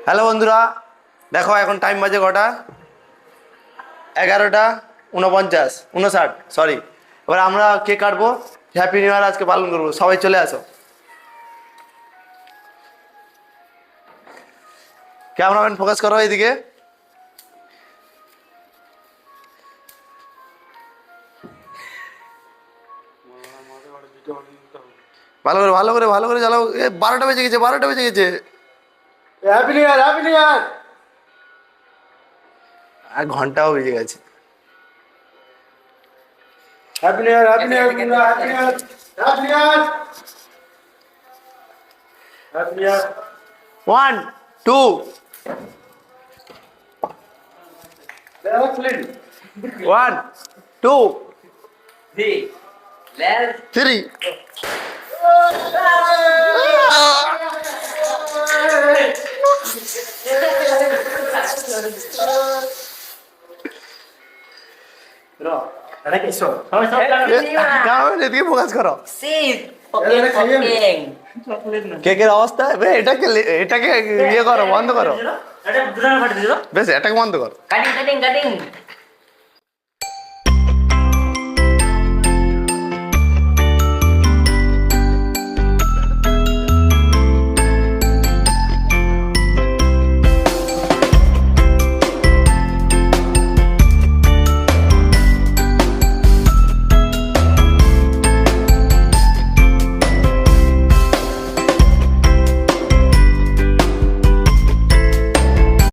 Hello বন্ধুরা, দেখো এখন টাইম বাজে কটা? 11:49 সরি। এবার আমরা কেক কাটবো, হ্যাপি নিউ ইয়ার আজকে পালন করবো। সবাই চলে আসো। ক্যামেরাম্যান ফোকাস করো এইদিকে। ভালো করে চালাও। 12টা বেজে গেছে। Happy new year, happy new year. আর ঘন্টাও বেজে গেছে। Happy new year, happy new year, happy new year, happy new year, happy new year. 1 2 1 2 3 এদিকে ফোকাস করো। কেকের অবস্থা এটাকে ইয়ে করো, বন্ধ করো। বেশ, এটাকে বন্ধ করো। কাটিং